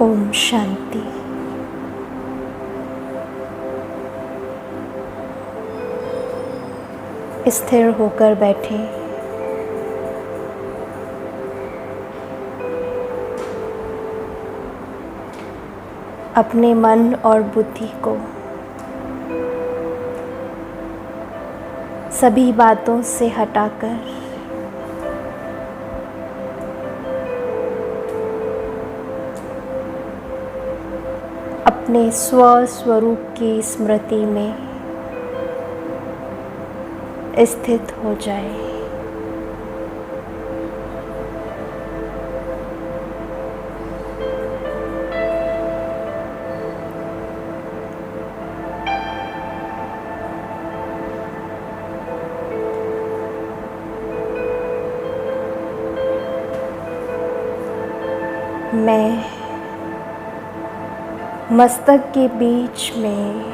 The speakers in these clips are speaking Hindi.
ओम शांति। स्थिर होकर बैठे। अपने मन और बुद्धि को सभी बातों से हटाकर अपने स्वस्वरूप की स्मृति में स्थित हो जाए। मैं मस्तक के बीच में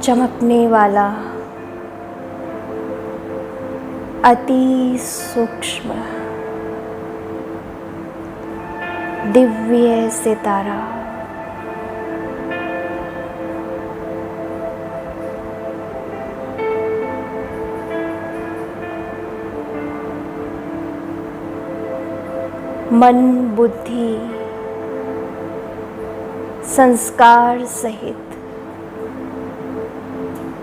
चमकने वाला अति सूक्ष्म दिव्य सितारा मन बुद्धि संस्कार सहित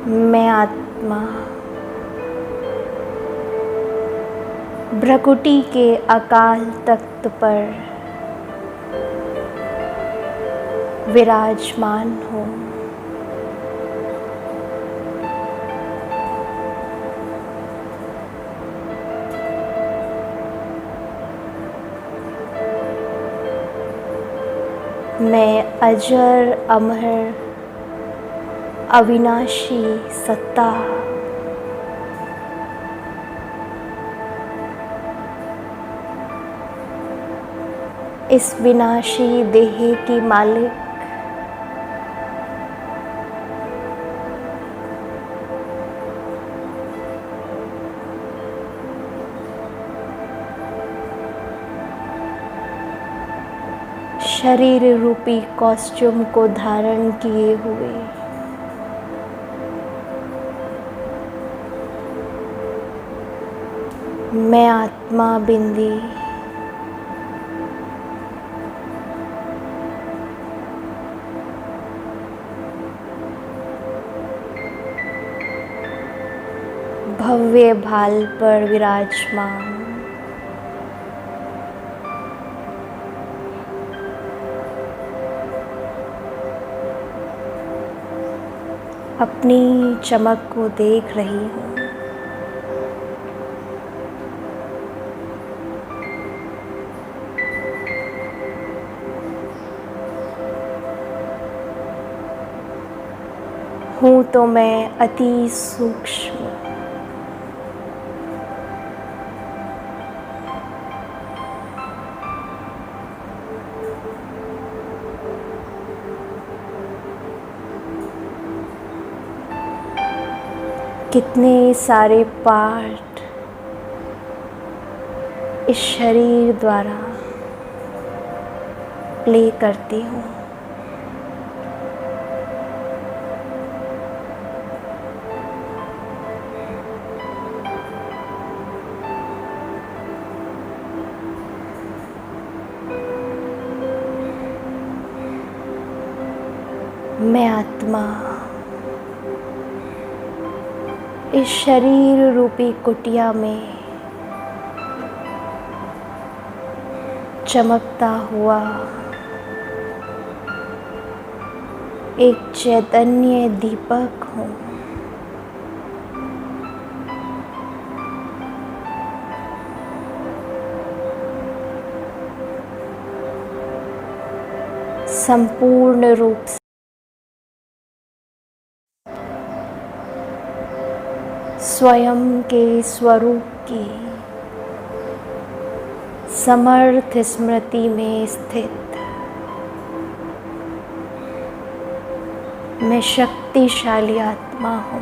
मैं आत्मा भ्रकुटी के अकाल तख्त पर विराजमान हूँ। मैं अजर अमर अविनाशी सत्ता इस विनाशी देह की मालिक शरीर रूपी कॉस्ट्यूम को धारण किए हुए मैं आत्मा बिंदी भव्य भाल पर विराजमान अपनी चमक को देख रही हूँ। हूँ तो मैं अति सूक्ष्म कितने सारे पार्ट इस शरीर द्वारा प्ले करती हूँ। मैं आत्मा इस शरीर रूपी कुटिया में चमकता हुआ एक चैतन्य दीपक हूँ। संपूर्ण रूप से स्वयं के स्वरूप की समर्थ स्मृति में स्थित मैं शक्तिशाली आत्मा हूँ।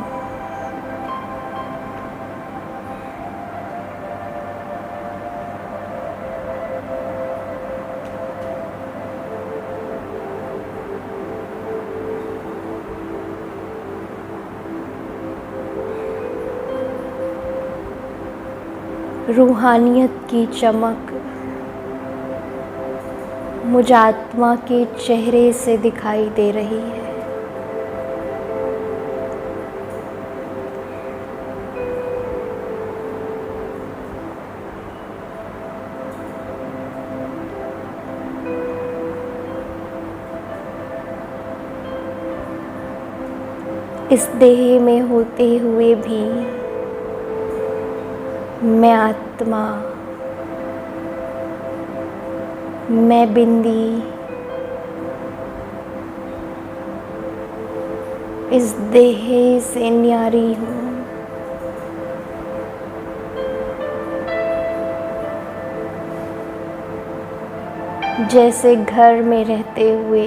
रूहानियत की चमक मुझ आत्मा के चेहरे से दिखाई दे रही है। इस देह में होते हुए भी मैं आत्मा, मैं बिंदी इस देह से न्यारी हूँ। जैसे घर में रहते हुए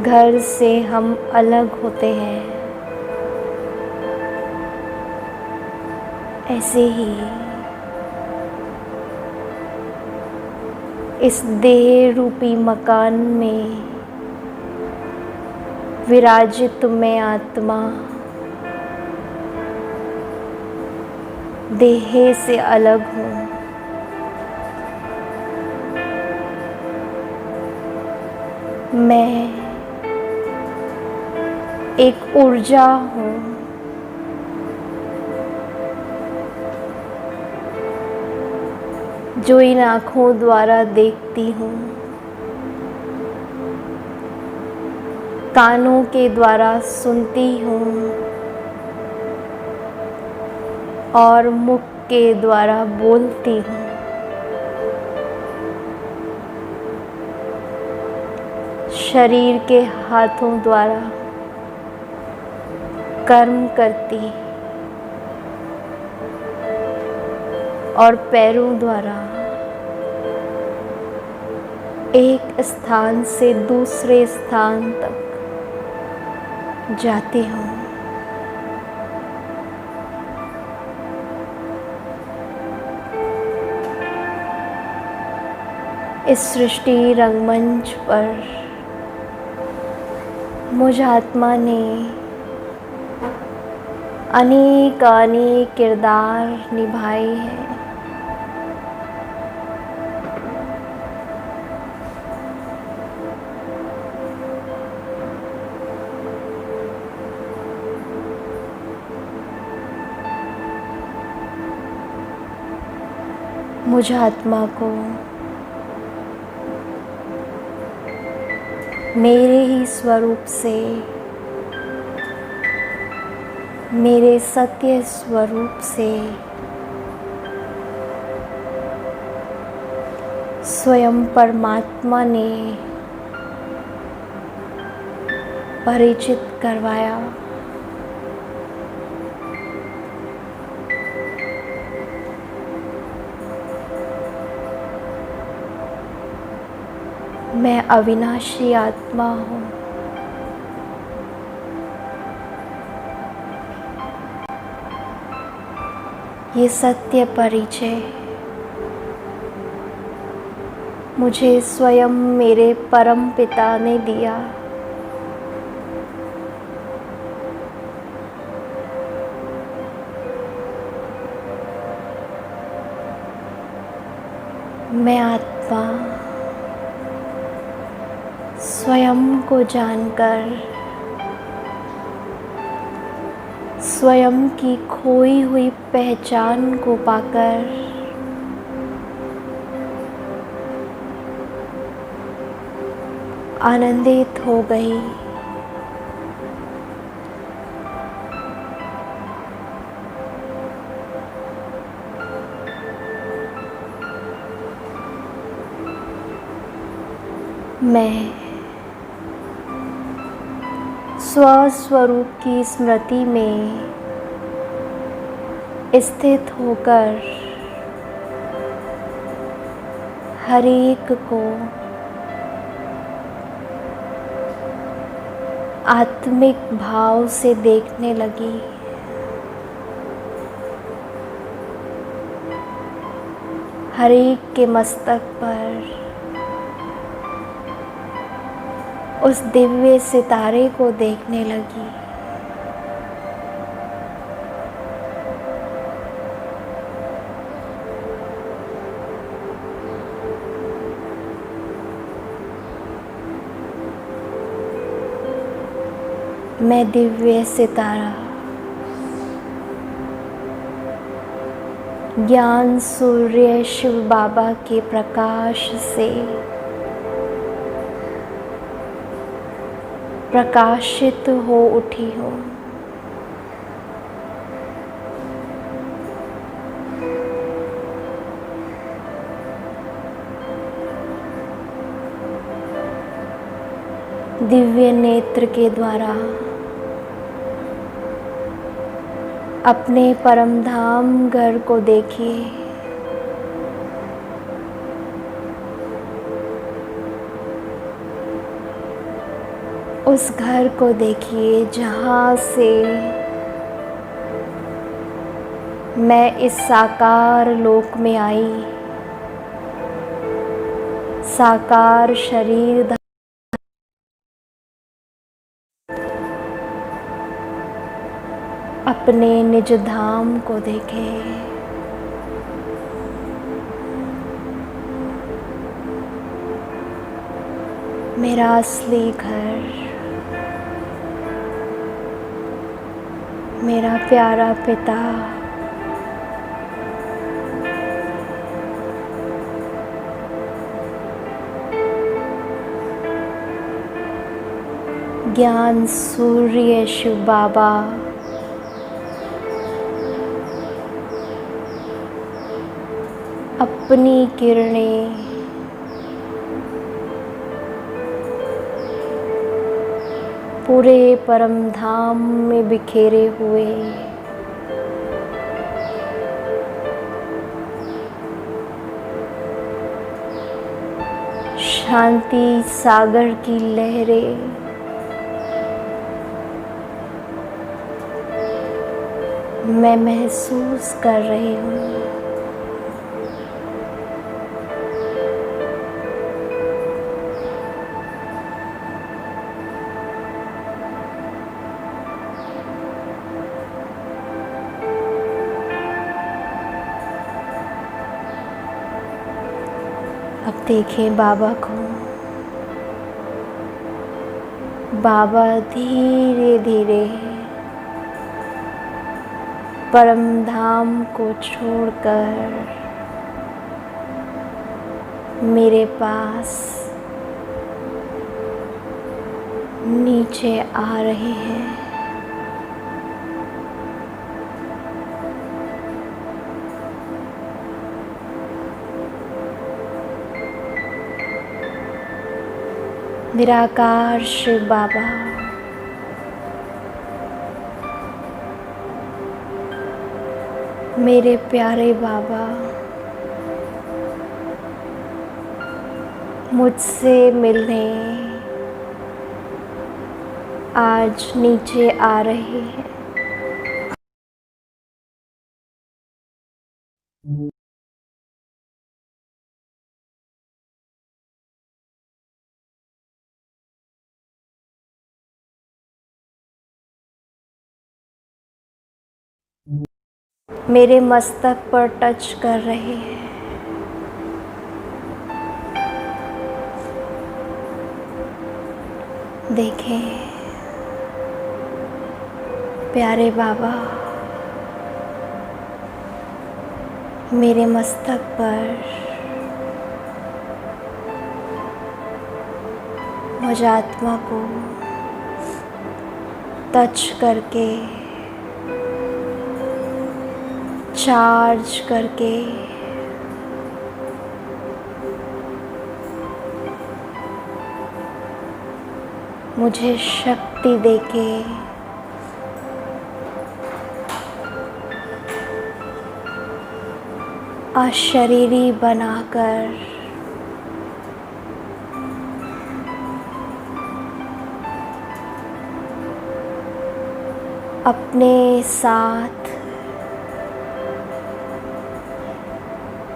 घर से हम अलग होते हैं, ऐसे ही इस देह रूपी मकान में विराजित मैं आत्मा देह से अलग हूँ। मैं एक ऊर्जा हूँ, जो इन आँखों द्वारा देखती हूँ, कानों के द्वारा सुनती हूँ और मुख के द्वारा बोलती हूँ। शरीर के हाथों द्वारा कर्म करती और पैरों द्वारा एक स्थान से दूसरे स्थान तक जाती हूँ। इस सृष्टि रंगमंच पर मुझ आत्मा ने अनेक किरदार निभाए हैं। मुझ आत्मा को मेरे ही स्वरूप से, मेरे सत्य स्वरूप से स्वयं परमात्मा ने परिचित करवाया। मैं अविनाशी आत्मा हूँ। ये सत्य परिचय मुझे स्वयं मेरे परम पिता ने दिया। मैं आत्मा स्वयं को जानकर, स्वयं की खोई हुई पहचान को पाकर आनंदित हो गई। मैं स्वस्वरूप की स्मृति में स्थित होकर हर एक को आत्मिक भाव से देखने लगी। हर एक के मस्तक पर उस दिव्य सितारे को देखने लगी। मैं दिव्य सितारा ज्ञान सूर्य शिव बाबा के प्रकाश से प्रकाशित हो उठी हूँ। दिव्य नेत्र के द्वारा अपने परम धाम घर को देखिए। उस घर को देखिए जहाँ से मैं इस साकार लोक में आई, साकार शरीर अपने निज धाम को देखें। मेरा असली घर, मेरा प्यारा पिता, ज्ञान सूर्य शिव बाबा अपनी किरणें पूरे परम धाम में बिखेरे हुए शांति सागर की लहरें मैं महसूस कर रही हूँ। अब देखें बाबा को। बाबा धीरे धीरे परम धाम को छोड़कर मेरे पास नीचे आ रहे हैं। निराकार शिव बाबा मेरे प्यारे बाबा मुझसे मिलने आज नीचे आ रहे हैं। मेरे मस्तक पर टच कर रहे हैं। देखें प्यारे बाबा मेरे मस्तक पर मुझ आत्मा को टच करके चार्ज करके मुझे शक्ति देके अशरीरी बनाकर अपने साथ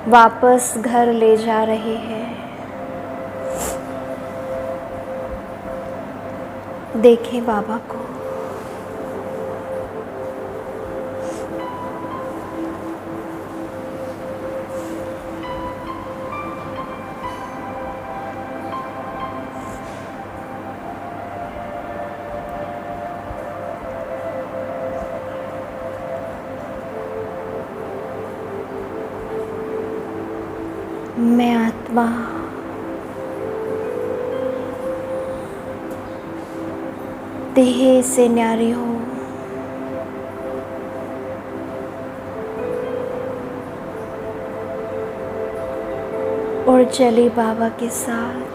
वापस घर ले जा रहे हैं। देखें बाबा को। मैं आत्मा देह से न्यारी हूँ। और चली बाबा के साथ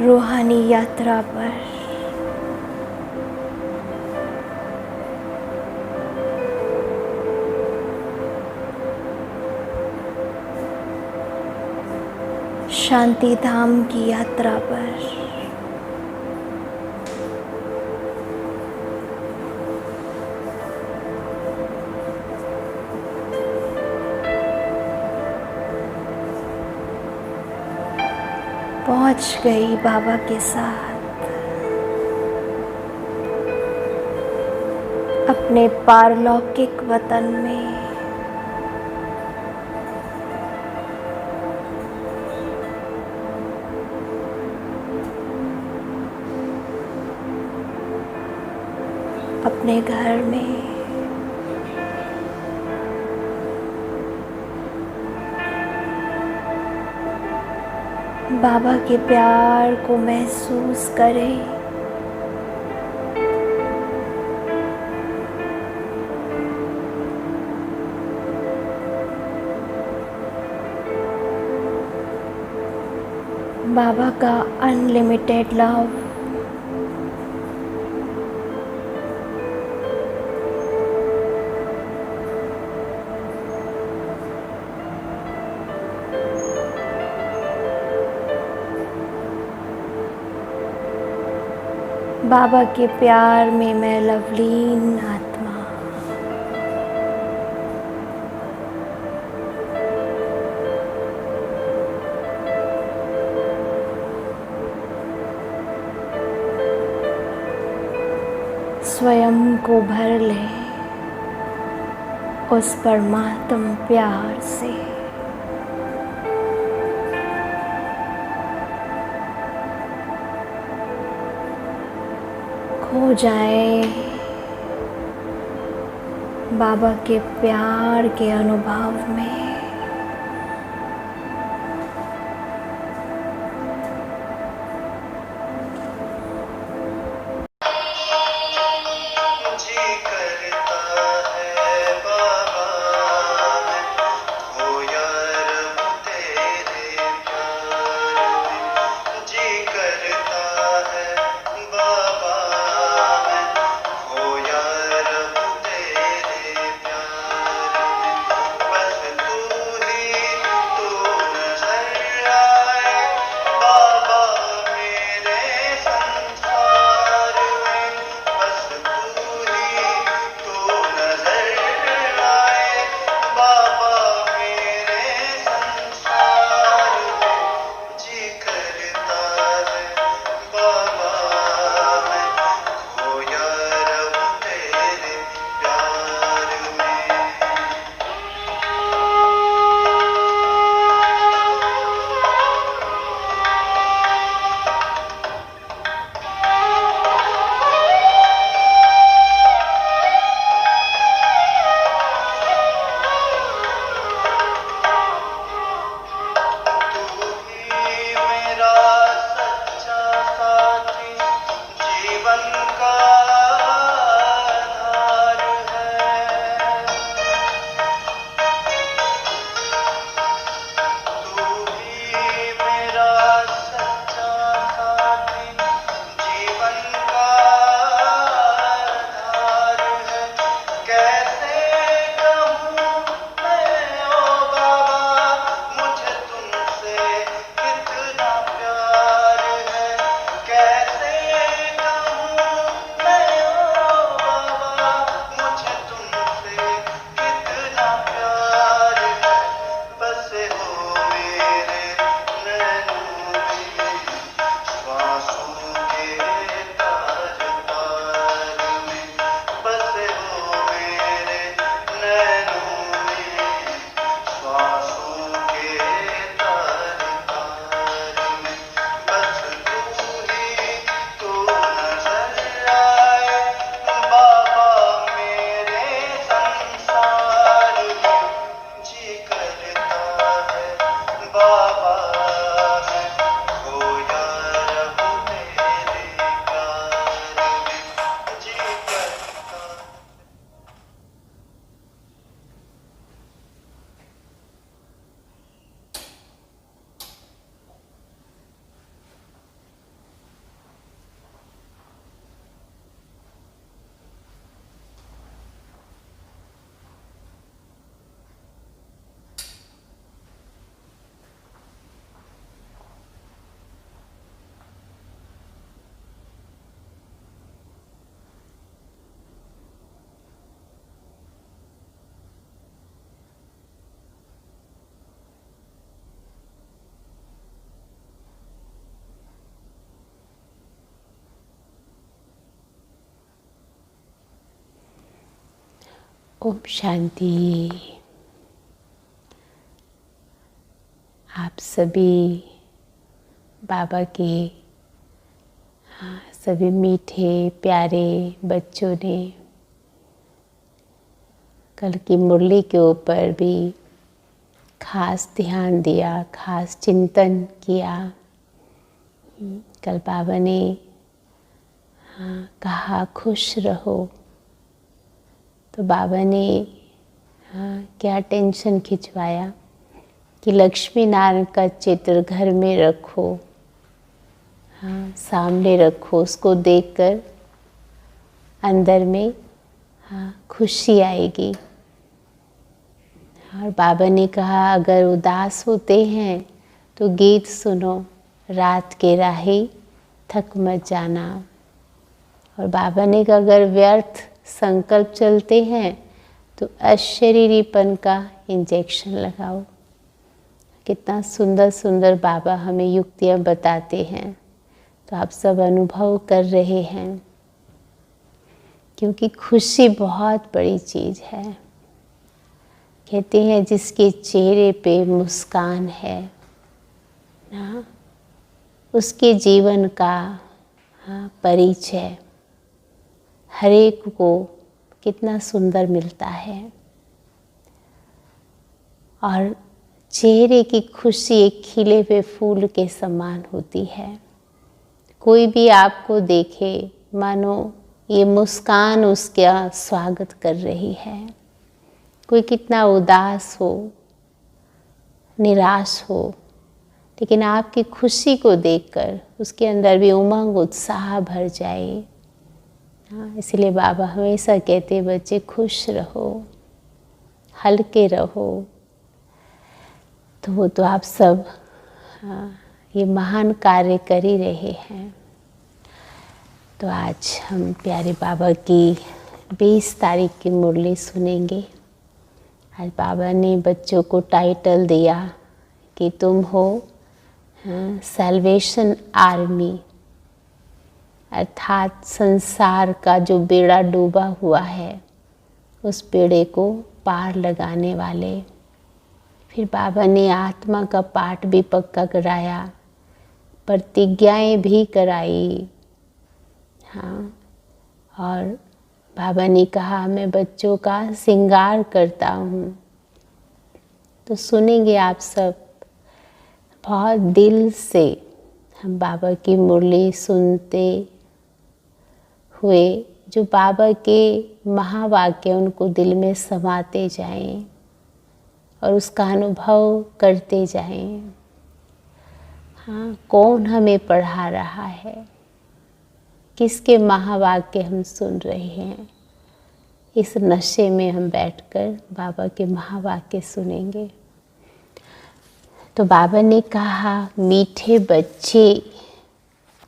रूहानी यात्रा पर। शांति धाम की यात्रा पर। पहुंच गई बाबा के साथ अपने पारलौकिक वतन में। अपने घर में। बाबा के प्यार को महसूस करें। बाबा का अनलिमिटेड लव। बाबा के प्यार में मैं लवलीन आत्मा। स्वयं को भर ले उस परमात्म प्यार से। खो जाए बाबा के प्यार के अनुभव में। बस तू ओम शांति। आप सभी बाबा के सभी मीठे प्यारे बच्चों ने कल की मुरली के ऊपर भी खास ध्यान दिया, खास चिंतन किया। कल बाबा ने कहा खुश रहो, तो बाबा ने क्या टेंशन खिंचवाया कि लक्ष्मी नारायण का चित्र घर में रखो, सामने रखो, उसको देखकर अंदर में खुशी आएगी। और बाबा ने कहा अगर उदास होते हैं तो गीत सुनो, रात के राही थक मत जाना। और बाबा ने कहा अगर व्यर्थ संकल्प चलते हैं तो अशरीरीपन का इंजेक्शन लगाओ। कितना सुंदर सुंदर बाबा हमें युक्तियाँ बताते हैं, तो आप सब अनुभव कर रहे हैं, क्योंकि खुशी बहुत बड़ी चीज़ है। कहते हैं जिसके चेहरे पे मुस्कान है ना, उसके जीवन का परिचय हर एक को कितना सुंदर मिलता है। और चेहरे की खुशी एक खिले हुए फूल के समान होती है। कोई भी आपको देखे मानो ये मुस्कान उसका स्वागत कर रही है। कोई कितना उदास हो, निराश हो, लेकिन आपकी खुशी को देखकर उसके अंदर भी उमंग उत्साह भर जाए। इसलिए बाबा हमेशा कहते बच्चे खुश रहो, हल्के रहो। तो वो तो आप सब ये महान कार्य कर ही रहे हैं। तो आज हम प्यारे बाबा की 20 तारीख की मुरली सुनेंगे। आज बाबा ने बच्चों को टाइटल दिया कि तुम हो सैल्वेशन आर्मी, अर्थात संसार का जो बेड़ा डूबा हुआ है उस बेड़े को पार लगाने वाले। फिर बाबा ने आत्मा का पाठ भी पक्का कराया, प्रतिज्ञाएं भी कराई। और बाबा ने कहा मैं बच्चों का श्रृंगार करता हूँ। तो सुनेंगे आप सब बहुत दिल से, हम बाबा की मुरली सुनते हुए जो बाबा के महावाक्य उनको दिल में समाते जाएं और उसका अनुभव करते जाएं। कौन हमें पढ़ा रहा है, किसके महावाक्य हम सुन रहे हैं, इस नशे में हम बैठकर बाबा के महावाक्य सुनेंगे। तो बाबा ने कहा मीठे बच्चे,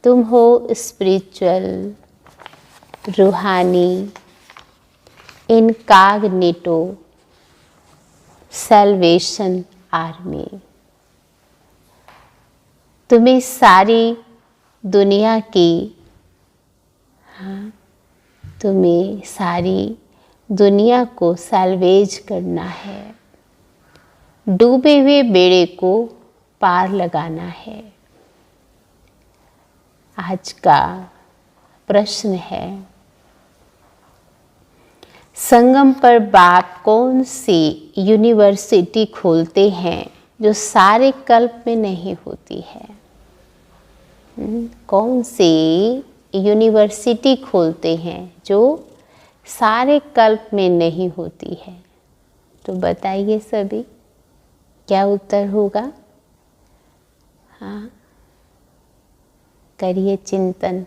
तुम हो स्पिरिचुअल, रूहानी, इनकॉग्निटो सैल्वेशन आर्मी। तुम्हें सारी दुनिया की तुम्हें सारी दुनिया को सैल्वेज करना है, डूबे हुए बेड़े को पार लगाना है। आज का प्रश्न है, संगम पर बाप कौन सी यूनिवर्सिटी खोलते हैं जो सारे कल्प में नहीं होती है? कौन सी यूनिवर्सिटी खोलते हैं जो सारे कल्प में नहीं होती है? तो बताइए सभी, क्या उत्तर होगा? करिए चिंतन।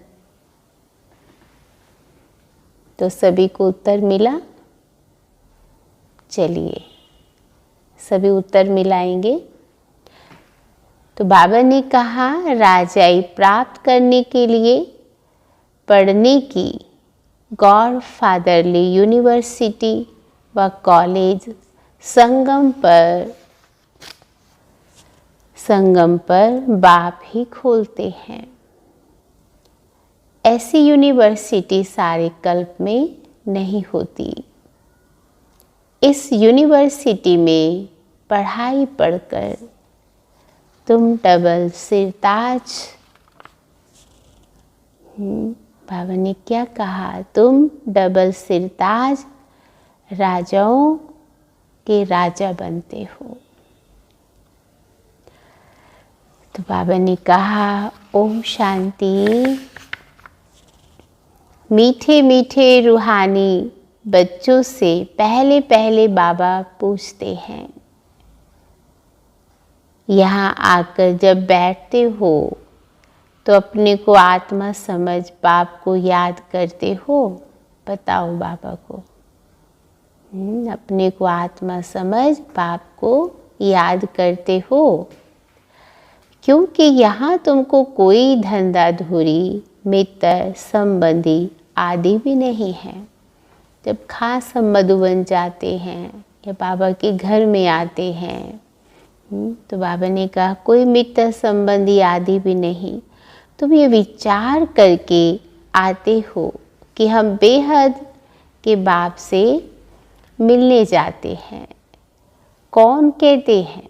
तो सभी को उत्तर मिला? चलिए सभी उत्तर मिलाएंगे। तो बाबा ने कहा राजाई प्राप्त करने के लिए पढ़ने की गॉड फादरली यूनिवर्सिटी व कॉलेज संगम पर बाप ही खोलते हैं। ऐसी यूनिवर्सिटी सारे कल्प में नहीं होती। इस यूनिवर्सिटी में पढ़ाई पढ़कर तुम डबल सिरताज, बाबा ने क्या कहा, तुम डबल सिरताज राजाओं के राजा बनते हो। तो बाबा ने कहा ओम शांति। मीठे मीठे रूहानी बच्चों से पहले पहले बाबा पूछते हैं, यहाँ आकर जब बैठते हो तो अपने को आत्मा समझ बाप को याद करते हो? बताओ बाबा को। अपने को आत्मा समझ बाप को याद करते हो? क्योंकि यहाँ तुमको कोई धंधाधुरी, मित्र, संबंधी आदि भी नहीं है। जब खास हम मधुबन जाते हैं या बाबा के घर में आते हैं, तो बाबा ने कहा कोई मित्र संबंधी आदि भी नहीं। तुम ये विचार करके आते हो कि हम बेहद के बाप से मिलने जाते हैं। कौन कहते हैं?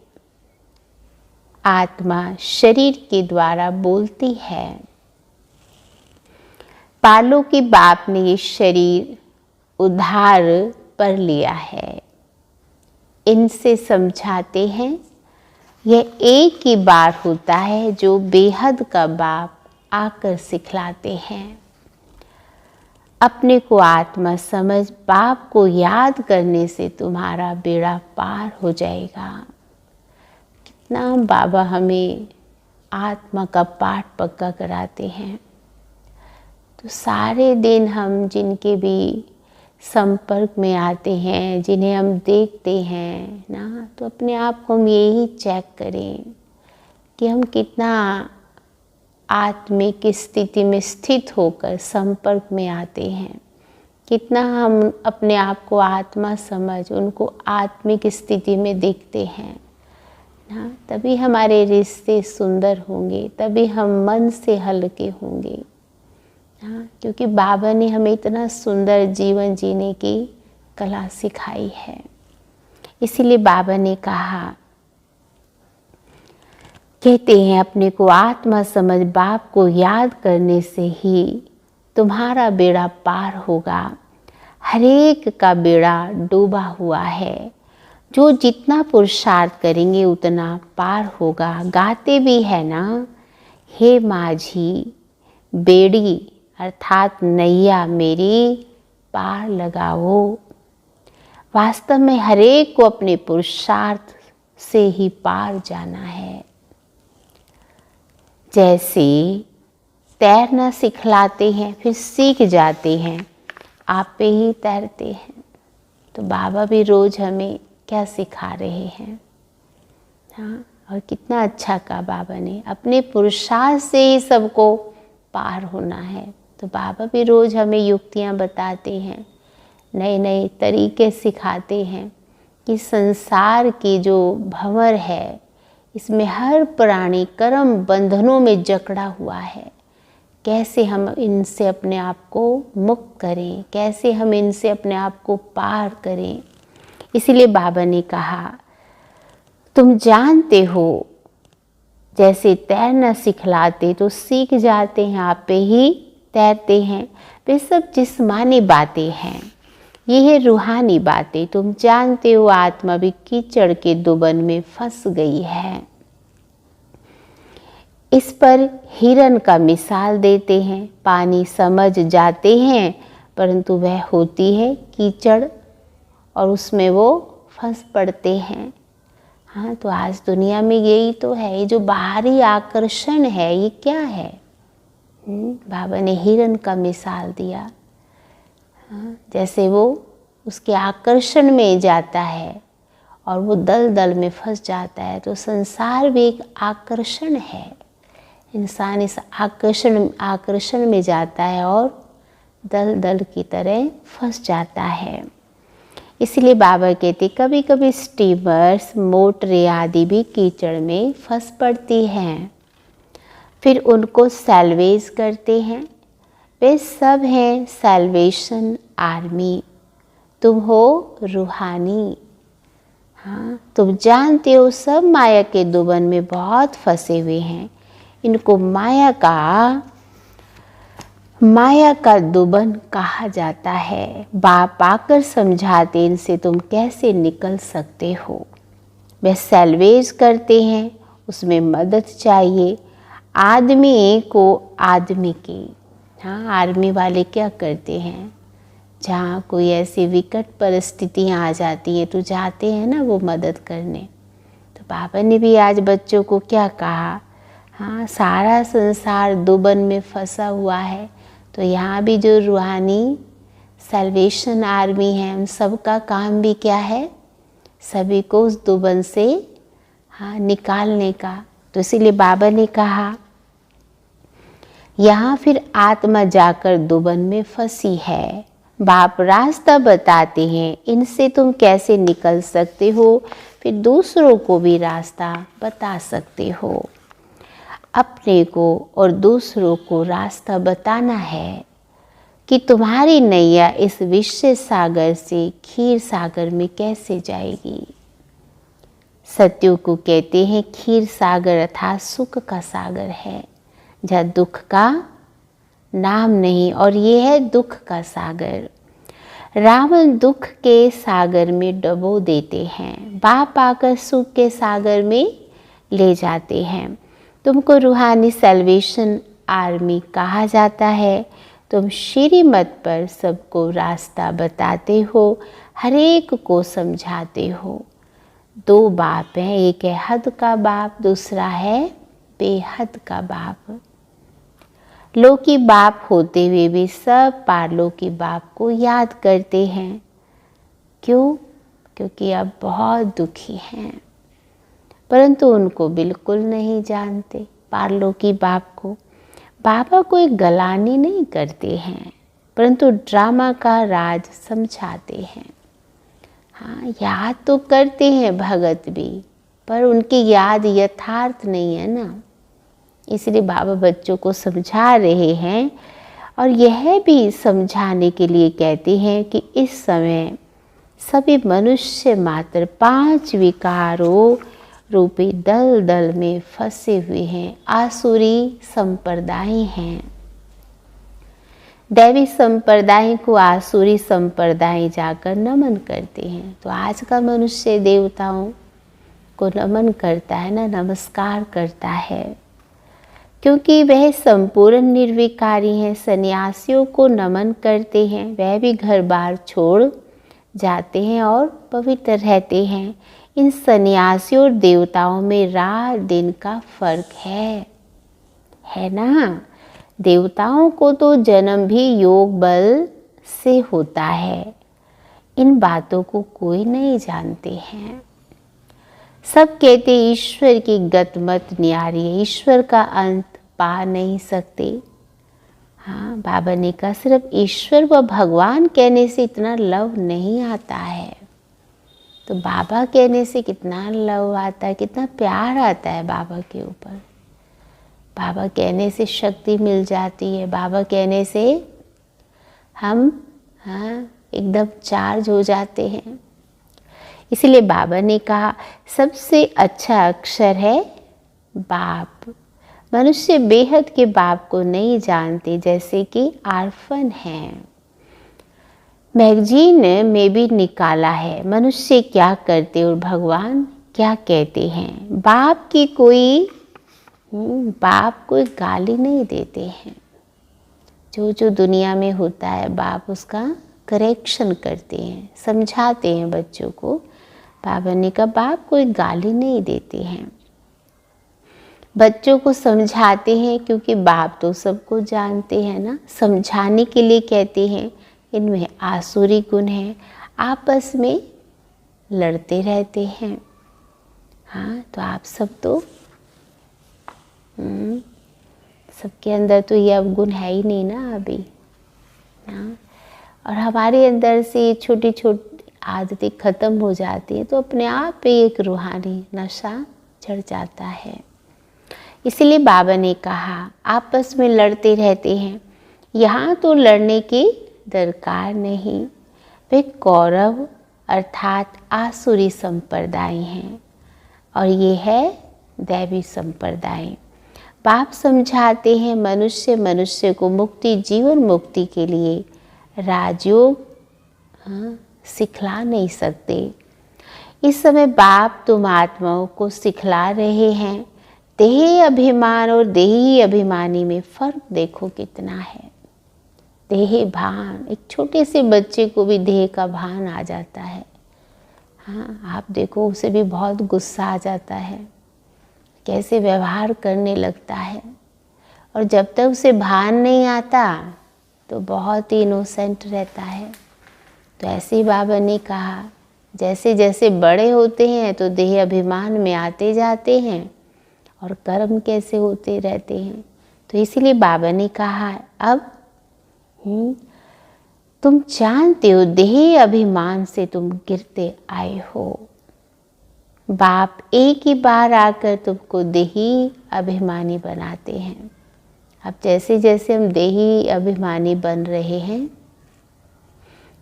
आत्मा शरीर के द्वारा बोलती है। पालो के बाप ने ये शरीर उधार पर लिया है। इनसे समझाते हैं यह एक ही बार होता है जो बेहद का बाप आकर सिखलाते हैं। अपने को आत्मा समझ बाप को याद करने से तुम्हारा बेड़ा पार हो जाएगा। कितना बाबा हमें आत्मा का पाठ पक्का कराते हैं। तो सारे दिन हम जिनके भी संपर्क में आते हैं, जिन्हें हम देखते हैं ना, तो अपने आप को हम यही चेक करें कि हम कितना आत्मिक स्थिति में स्थित होकर संपर्क में आते हैं। कितना हम अपने आप को आत्मा समझ उनको आत्मिक स्थिति में देखते हैं ना, तभी हमारे रिश्ते सुंदर होंगे, तभी हम मन से हल्के होंगे। हाँ, क्योंकि बाबा ने हमें इतना सुंदर जीवन जीने की कला सिखाई है। इसीलिए बाबा ने कहा, कहते हैं अपने को आत्मा समझ बाप को याद करने से ही तुम्हारा बेड़ा पार होगा। हर एक का बेड़ा डूबा हुआ है। जो जितना पुरुषार्थ करेंगे उतना पार होगा। गाते भी है ना, हे माझी बेड़ी अर्थात नैया मेरी पार लगाओ। वास्तव में हरेक को अपने पुरुषार्थ से ही पार जाना है। जैसे तैरना सिखलाते हैं, फिर सीख जाते हैं, आप पे ही तैरते हैं। तो बाबा भी रोज हमें क्या सिखा रहे हैं। हाँ, और कितना अच्छा कहा बाबा ने, अपने पुरुषार्थ से ही सबको पार होना है। तो बाबा भी रोज हमें युक्तियाँ बताते हैं, नए नए तरीके सिखाते हैं कि संसार की जो भंवर है, इसमें हर प्राणी कर्म बंधनों में जकड़ा हुआ है। कैसे हम इनसे अपने आप को मुक्त करें, कैसे हम इनसे अपने आप को पार करें। इसीलिए बाबा ने कहा, तुम जानते हो जैसे तैरना सिखलाते तो सीख जाते हैं, आप पे ही तैरते हैं। वे सब जिस्मानी बातें हैं, ये है रूहानी बातें। तुम जानते हो आत्मा भी कीचड़ के दुबन में फंस गई है। इस पर हिरन का मिसाल देते हैं। पानी समझ जाते हैं, परंतु वह होती है कीचड़ और उसमें वो फंस पड़ते हैं। हाँ, तो आज दुनिया में यही तो है। ये जो बाहरी आकर्षण है, ये क्या है? बाबा ने हिरन का मिसाल दिया। हाँ, जैसे वो उसके आकर्षण में जाता है और वो दलदल में फंस जाता है, तो संसार भी एक आकर्षण है। इंसान इस आकर्षण में जाता है और दलदल की तरह फंस जाता है। इसलिए बाबा कहते कभी कभी स्टीमर्स, मोटरें आदि भी कीचड़ में फंस पड़ती हैं, फिर उनको सैल्वेज करते हैं। वे सब हैं सैल्वेशन आर्मी, तुम हो रूहानी। हाँ, तुम जानते हो सब माया के दुबन में बहुत फंसे हुए हैं। इनको माया का दुबन कहा जाता है। बाप आकर समझाते इनसे तुम कैसे निकल सकते हो। वे सैल्वेज करते हैं, उसमें मदद चाहिए। आदमी को आदमी की, हाँ, आर्मी वाले क्या करते हैं, जहाँ कोई ऐसी विकट परिस्थितियाँ आ जाती हैं तो जाते हैं ना वो मदद करने। तो बाबा ने भी आज बच्चों को क्या कहा, हाँ, सारा संसार दुबन में फंसा हुआ है, तो यहाँ भी जो रूहानी सैल्वेशन आर्मी है उन सब का काम भी क्या है, सभी को उस दुबन से, हाँ, निकालने का। तो इसीलिए बाबा ने कहा यहाँ फिर आत्मा जाकर दुबन में फंसी है। बाप रास्ता बताते हैं, इनसे तुम कैसे निकल सकते हो, फिर दूसरों को भी रास्ता बता सकते हो। अपने को और दूसरों को रास्ता बताना है कि तुम्हारी नैया इस विश्व सागर से क्षीर सागर में कैसे जाएगी। सत्यों को कहते हैं क्षीर सागर अर्थात सुख का सागर है, जहाँ दुख का नाम नहीं, और ये है दुख का सागर। रावण दुख के सागर में डुबो देते हैं, बाप आकर सुख के सागर में ले जाते हैं। तुमको रूहानी सैल्वेशन आर्मी कहा जाता है। तुम श्रीमत पर सबको रास्ता बताते हो, हर एक को समझाते हो। दो बाप हैं, एक है हद का बाप, दूसरा है बेहद का बाप। लोकी बाप होते हुए भी सब पारलोकी बाप को याद करते हैं। क्यों? क्योंकि अब बहुत दुखी हैं, परंतु उनको बिल्कुल नहीं जानते पारलोकी बाप को। बाबा कोई गलानी नहीं करते हैं, परंतु ड्रामा का राज समझाते हैं। हाँ, याद तो करते हैं भगत भी, पर उनकी याद यथार्थ नहीं है ना। इसलिए बाबा बच्चों को समझा रहे हैं, और यह भी समझाने के लिए कहते हैं कि इस समय सभी मनुष्य मात्र 5 विकारों रूपी दल दल में फंसे हुए हैं। आसुरी संप्रदाय हैं, दैवी संप्रदाय को आसुरी संप्रदाय जाकर नमन करते हैं। तो आज का मनुष्य देवताओं को नमन करता है ना, नमस्कार करता है, क्योंकि वह संपूर्ण निर्विकारी हैं। सन्यासियों को नमन करते हैं, वह भी घर बार छोड़ जाते हैं और पवित्र रहते हैं। इन सन्यासियों और देवताओं में रात दिन का फर्क है ना। देवताओं को तो जन्म भी योग बल से होता है, इन बातों को कोई नहीं जानते हैं। सब कहते ईश्वर की गत मत न्यारी है, ईश्वर का अंत पा नहीं सकते। हाँ, बाबा ने कहा सिर्फ ईश्वर व भगवान कहने से इतना लव नहीं आता है, तो बाबा कहने से कितना लव आता है, कितना प्यार आता है बाबा के ऊपर। बाबा कहने से शक्ति मिल जाती है, बाबा कहने से हम, हाँ, एकदम चार्ज हो जाते हैं। इसलिए बाबा ने कहा सबसे अच्छा अक्षर है बाप। मनुष्य बेहद के बाप को नहीं जानते, जैसे कि आर्फन हैं। मैगजीन में भी निकाला है मनुष्य क्या करते और भगवान क्या कहते हैं। बाप कोई गाली नहीं देते हैं। जो दुनिया में होता है बाप उसका करेक्शन करते हैं, समझाते हैं बच्चों को। बाबा ने कहा बाप कोई गाली नहीं देते हैं, बच्चों को समझाते हैं, क्योंकि बाप तो सबको जानते हैं ना। समझाने के लिए कहते हैं इनमें आसुरी गुण है, आपस में लड़ते रहते हैं। हाँ, तो आप सब तो सबके अंदर तो ये अब गुण है ही नहीं ना अभी। हाँ, और हमारे अंदर से छोटी छोटी आदतें ख़त्म हो जाती हैं, तो अपने आप पे एक रूहानी नशा चढ़ जाता है। इसलिए बाबा ने कहा आपस में लड़ते रहते हैं, यहाँ तो लड़ने की दरकार नहीं। वे कौरव अर्थात आसुरी संप्रदाय हैं और ये है दैवी संप्रदाय। बाप समझाते हैं मनुष्य को मुक्ति, जीवन मुक्ति के लिए राजयोग सिखला नहीं सकते। इस समय बाप तुम आत्माओं को सिखला रहे हैं। देह अभिमान और देही अभिमानी में फर्क देखो कितना है। देह भान, एक छोटे से बच्चे को भी देह का भान आ जाता है। हाँ, आप देखो उसे भी बहुत गुस्सा आ जाता है, कैसे व्यवहार करने लगता है। और जब तक उसे भान नहीं आता तो बहुत ही इनोसेंट रहता है। तो ऐसे ही बाबा ने कहा, जैसे जैसे बड़े होते हैं तो देह अभिमान में आते जाते हैं और कर्म कैसे होते रहते हैं। तो इसीलिए बाबा ने कहा अब तुम जानते हो देह अभिमान से तुम गिरते आए हो। बाप एक ही बार आकर तुमको देही अभिमानी बनाते हैं। अब जैसे जैसे हम देही अभिमानी बन रहे हैं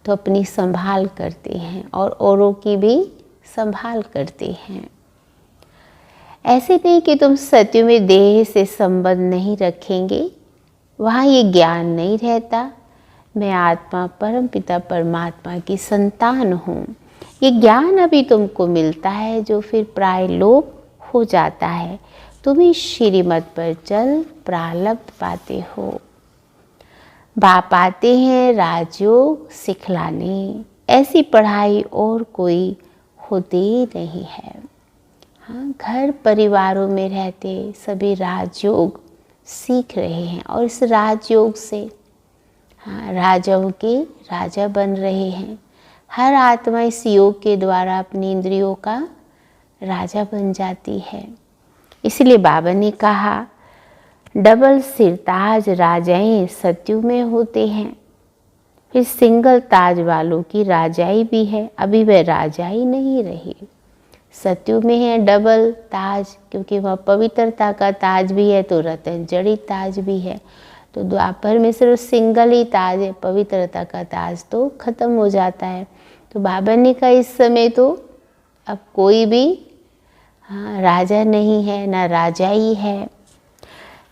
तो अपनी संभाल करते हैं और औरों की भी संभाल करते हैं। ऐसे नहीं कि तुम सत्य में देह से संबंध नहीं रखेंगे, वहाँ ये ज्ञान नहीं रहता मैं आत्मा परमपिता परमात्मा की संतान हूँ। ये ज्ञान अभी तुमको मिलता है जो फिर प्राय लोप हो जाता है। तुम इस श्रीमत पर चल प्रारब्ध पाते हो। बाप आते हैं राजयोग सिखलाने। ऐसी पढ़ाई और कोई होती नहीं है। हाँ, घर परिवारों में रहते सभी राजयोग सीख रहे हैं और इस राजयोग से राजाओं के राजा बन रहे हैं। हर आत्मा इस योग के द्वारा अपनी इंद्रियों का राजा बन जाती है। इसलिए बाबा ने कहा डबल सिरताज राजाएं सत्यु में होते हैं, फिर सिंगल ताज वालों की राजाई भी है। अभी वह राजाई नहीं रही, सत्यु में है डबल ताज, क्योंकि वह पवित्रता का ताज भी है तो रतन जड़ित ताज भी है। तो द्वापर में सिर्फ सिंगल ही ताज है, पवित्रता का ताज तो खत्म हो जाता है। तो बाबा ने कहा इस समय तो अब कोई भी राजा नहीं है, ना राजाई है।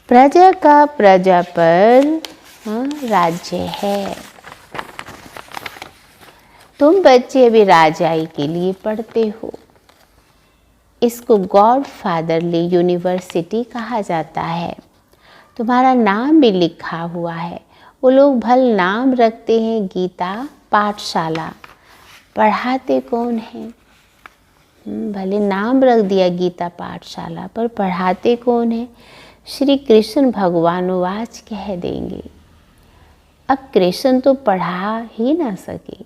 प्रजा का प्रजा पर राज्य है। तुम बच्चे अभी राजाई के लिए पढ़ते हो। इसको गॉड फादरली यूनिवर्सिटी कहा जाता है। तुम्हारा नाम भी लिखा हुआ है। वो लोग भल नाम रखते हैं गीता पाठशाला, पढ़ाते कौन है? भले नाम रख दिया गीता पाठशाला, पर पढ़ाते कौन है? श्री कृष्ण भगवानुवाच कह देंगे। अब कृष्ण तो पढ़ा ही ना सके,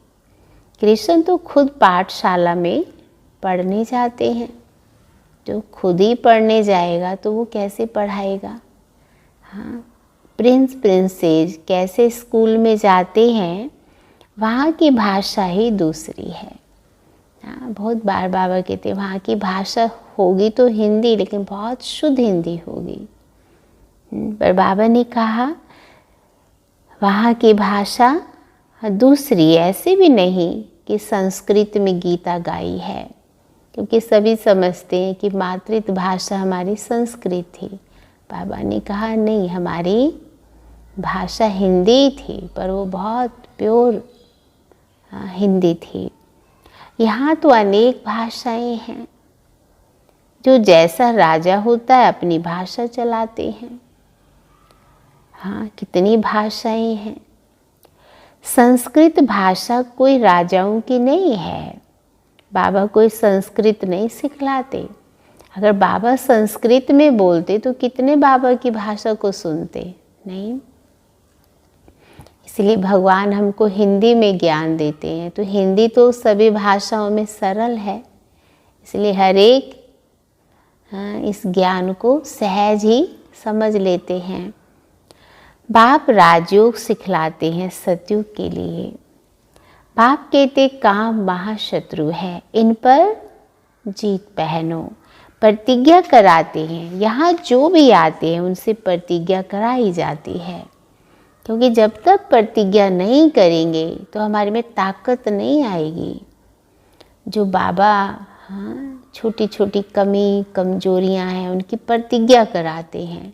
कृष्ण तो खुद पाठशाला में पढ़ने जाते हैं। जो खुद ही पढ़ने जाएगा तो वो कैसे पढ़ाएगा? हाँ, प्रिंस प्रिंसेस कैसे स्कूल में जाते हैं, वहाँ की भाषा ही दूसरी है। हाँ, बहुत बार बाबा कहते हैं वहाँ की भाषा होगी तो हिंदी, लेकिन बहुत शुद्ध हिंदी होगी। पर बाबा ने कहा वहाँ की भाषा दूसरी। ऐसे भी नहीं कि संस्कृत में गीता गाई है, क्योंकि सभी समझते हैं कि मातृभाषा हमारी संस्कृत थी। बाबा ने कहा नहीं, हमारी भाषा हिंदी थी, पर वो बहुत प्योर हिंदी थी। यहाँ तो अनेक भाषाएं हैं। जो जैसा राजा होता है अपनी भाषा चलाते हैं। हाँ, कितनी भाषाएं हैं। संस्कृत भाषा कोई राजाओं की नहीं है। बाबा कोई संस्कृत नहीं सिखलाते। अगर बाबा संस्कृत में बोलते तो कितने बाबा की भाषा को सुनते? नहीं। इसलिए भगवान हमको हिंदी में ज्ञान देते हैं। तो हिंदी तो सभी भाषाओं में सरल है, इसलिए हर एक इस ज्ञान को सहज ही समझ लेते हैं। बाप राजयोग सिखलाते हैं सतयुग के लिए। बाप कहते काम महाशत्रु है, इन पर जीत पहनो। प्रतिज्ञा कराते हैं। यहाँ जो भी आते हैं उनसे प्रतिज्ञा कराई जाती है क्योंकि जब तक प्रतिज्ञा नहीं करेंगे तो हमारे में ताकत नहीं आएगी। जो बाबा छोटी छोटी कमी कमजोरियां हैं उनकी प्रतिज्ञा कराते हैं,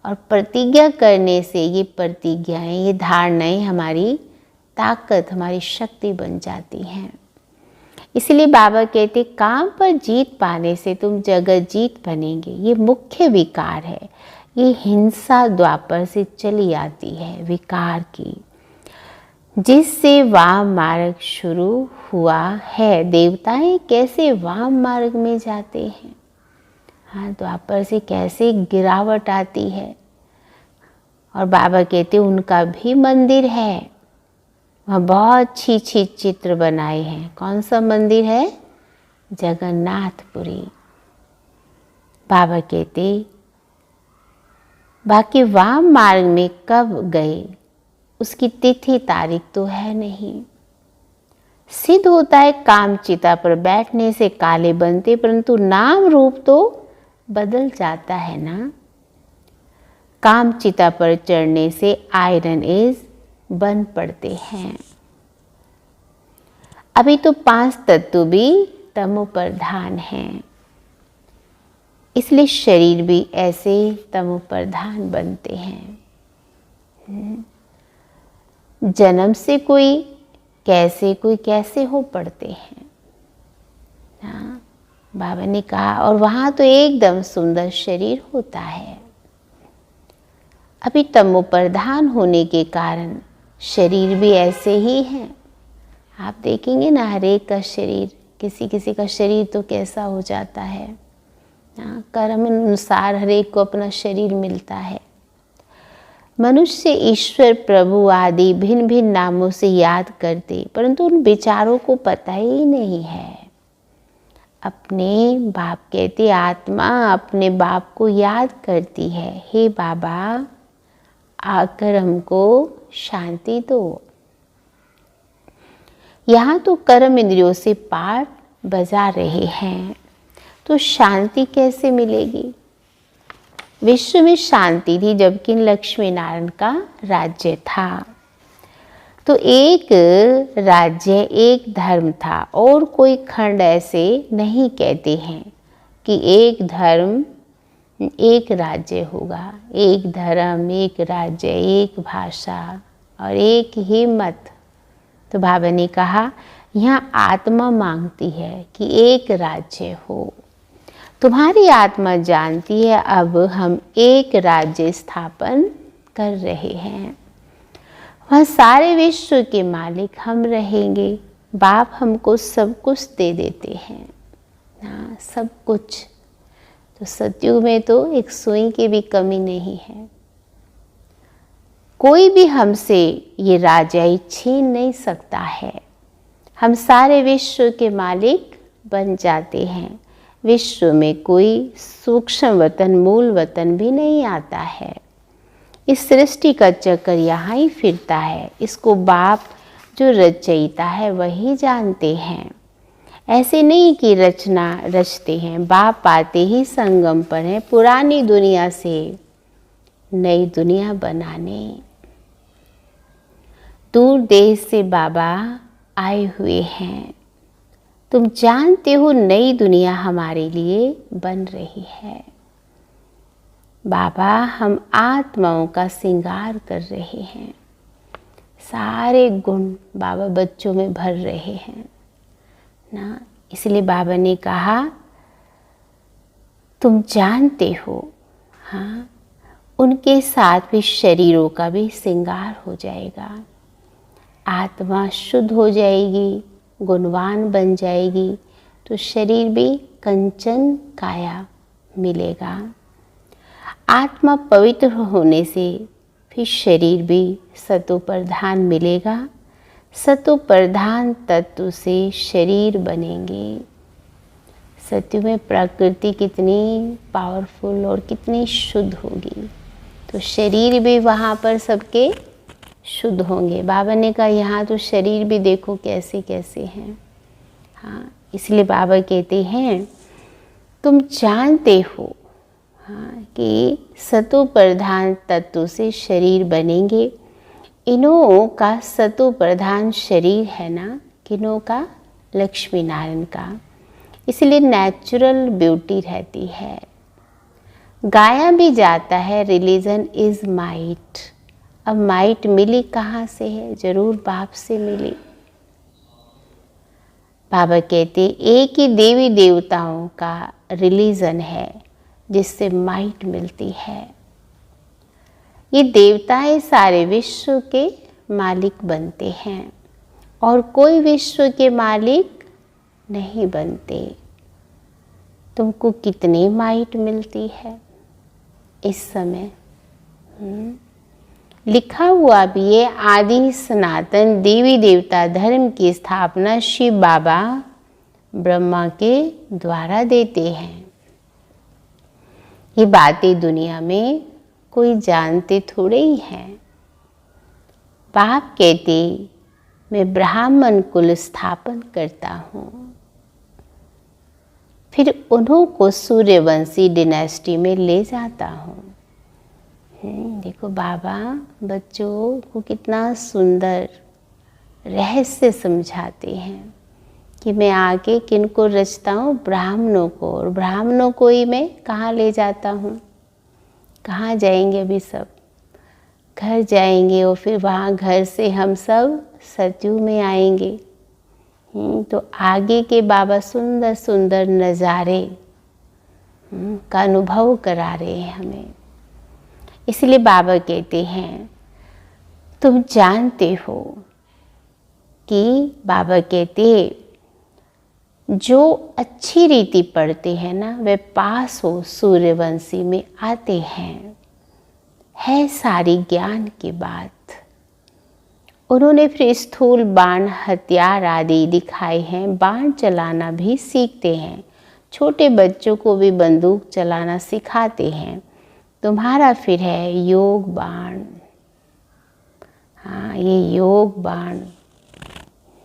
और प्रतिज्ञा करने से ये प्रतिज्ञाएं, ये धारणाएं हमारी ताकत, हमारी शक्ति बन जाती हैं। इसलिए बाबा कहते काम पर जीत पाने से तुम जगत जीत बनेंगे। ये मुख्य विकार है, ये हिंसा द्वापर से चली आती है विकार की, जिससे वाम मार्ग शुरू हुआ है। देवताएं कैसे वाम मार्ग में जाते हैं, द्वापर से कैसे गिरावट आती है। और बाबा कहते उनका भी मंदिर है, वहाँ बहुत अच्छी चित्र बनाए हैं। कौन सा मंदिर है? जगन्नाथपुरी। बाबा कहते बाकी वाम मार्ग में कब गए उसकी तिथि तारीख तो है नहीं। सिद्ध होता है काम चिता पर बैठने से काले बनते, परंतु नाम रूप तो बदल जाता है ना। काम चिता पर चढ़ने से आयरन एज बन पड़ते हैं। अभी तो 5 तत्व भी तमो प्रधान हैं, इसलिए शरीर भी ऐसे तमो प्रधान बनते हैं। जन्म से कोई कैसे हो पड़ते हैं। बाबा ने कहा, और वहाँ तो एकदम सुंदर शरीर होता है। अभी तमो प्रधान होने के कारण शरीर भी ऐसे ही हैं। आप देखेंगे ना, हर एक का शरीर, किसी का शरीर तो कैसा हो जाता है। कर्म अनुसार हर एक को अपना शरीर मिलता है। मनुष्य ईश्वर प्रभु आदि भिन्न भिन्न नामों से याद करते, परंतु उन बेचारों को पता ही नहीं है। अपने बाप कहते, आत्मा अपने बाप को याद करती है, हे बाबा आकर हमको शांति दो। यहाँ तो कर्म इंद्रियों से पाठ बजा रहे हैं, तो शांति कैसे मिलेगी? विश्व में शांति थी जबकि लक्ष्मी नारायण का राज्य था। तो एक राज्य, एक धर्म था, और कोई खंड ऐसे नहीं कहते हैं कि एक धर्म एक राज्य होगा। एक धर्म, एक राज्य, एक भाषा और एक ही मत। तो बाबा ने कहा यहाँ आत्मा मांगती है कि एक राज्य हो। तुम्हारी आत्मा जानती है अब हम एक राज्य स्थापन कर रहे हैं, वहाँ सारे विश्व के मालिक हम रहेंगे। बाप हमको सब कुछ दे देते हैं ना, सब कुछ। तो सतयुग में तो एक सुई की भी कमी नहीं है। कोई भी हमसे ये राजाई छीन नहीं सकता है। हम सारे विश्व के मालिक बन जाते हैं। विश्व में कोई सूक्ष्म वतन, मूल वतन भी नहीं आता है। इस सृष्टि का चक्कर यहाँ ही फिरता है। इसको बाप जो रचयिता है वही जानते हैं। ऐसे नहीं कि रचना रचते हैं। बाप आते ही संगम पर है, पुरानी दुनिया से नई दुनिया बनाने। दूर देश से बाबा आए हुए हैं। तुम जानते हो नई दुनिया हमारे लिए बन रही है। बाबा हम आत्माओं का श्रृंगार कर रहे हैं। सारे गुण बाबा बच्चों में भर रहे हैं ना। इसलिए बाबा ने कहा तुम जानते हो, हाँ, उनके साथ भी शरीरों का भी श्रृंगार हो जाएगा। आत्मा शुद्ध हो जाएगी, गुणवान बन जाएगी, तो शरीर भी कंचन काया मिलेगा। आत्मा पवित्र होने से फिर शरीर भी सतो प्रधान मिलेगा। सतो प्रधान तत्व से शरीर बनेंगे। सत्य में प्रकृति कितनी पावरफुल और कितनी शुद्ध होगी, तो शरीर भी वहाँ पर सबके शुद्ध होंगे। बाबा ने कहा यहाँ तो शरीर भी देखो कैसे कैसे हैं। हाँ, इसलिए बाबा कहते हैं तुम जानते हो, हाँ, कि सतो प्रधान तत्व से शरीर बनेंगे। इन्हों का सतो प्रधान शरीर है ना, किन्हों का, लक्ष्मी नारायण का, इसलिए नेचुरल ब्यूटी रहती है। गाया भी जाता है रिलीजन इज माइट। अब माइट मिली कहाँ से है? जरूर बाप से मिली। बाबा कहते एक ही देवी देवताओं का रिलीजन है जिससे माइट मिलती है। ये देवताएं सारे विश्व के मालिक बनते हैं और कोई विश्व के मालिक नहीं बनते। तुमको कितनी माइट मिलती है इस समय? लिखा हुआ भी ये आदि सनातन देवी देवता धर्म की स्थापना शिव बाबा ब्रह्मा के द्वारा देते हैं। ये बातें दुनिया में कोई जानते थोड़े ही हैं। बाप कहते मैं ब्राह्मण कुल स्थापन करता हूँ, फिर उन्हों को सूर्यवंशी डिनेस्टी में ले जाता हूँ। देखो बाबा बच्चों को कितना सुंदर रहस्य समझाते हैं कि मैं आगे किनको रचता हूँ, ब्राह्मणों को, और ब्राह्मणों को ही मैं कहाँ ले जाता हूँ। कहाँ जाएंगे? अभी सब घर जाएंगे और फिर वहाँ घर से हम सब सतयुग में आएंगे। तो आगे के बाबा सुंदर सुंदर नज़ारे का अनुभव करा रहे हैं हमें। इसलिए बाबा कहते हैं तुम जानते हो कि बाबा कहते जो अच्छी रीति पढ़ते हैं ना वे पास हो सूर्यवंशी में आते हैं। है सारी ज्ञान की बात। उन्होंने फिर स्थूल बाण हथियार आदि दिखाए हैं। बाण चलाना भी सीखते हैं। छोटे बच्चों को भी बंदूक चलाना सिखाते हैं। तुम्हारा फिर है योग बाण। हाँ, ये योग बाण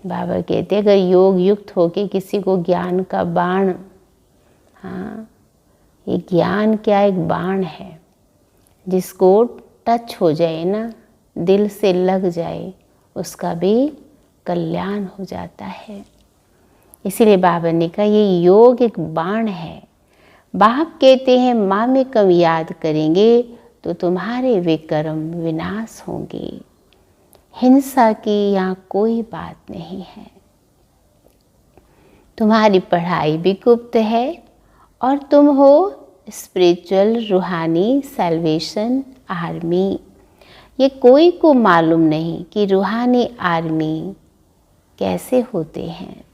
बाबा कहते हैं अगर योग युक्त होके किसी को ज्ञान का बाण, हाँ ये ज्ञान क्या एक बाण है, जिसको टच हो जाए ना, दिल से लग जाए, उसका भी कल्याण हो जाता है। इसीलिए बाबा ने कहा ये योग एक बाण है। बाप कहते हैं मामेकम याद करेंगे तो तुम्हारे विकर्म विनाश होंगे। हिंसा की यहाँ कोई बात नहीं है। तुम्हारी पढ़ाई भी गुप्त है और तुम हो स्पिरिचुअल रूहानी सैल्वेशन आर्मी। ये कोई को मालूम नहीं कि रूहानी आर्मी कैसे होते हैं।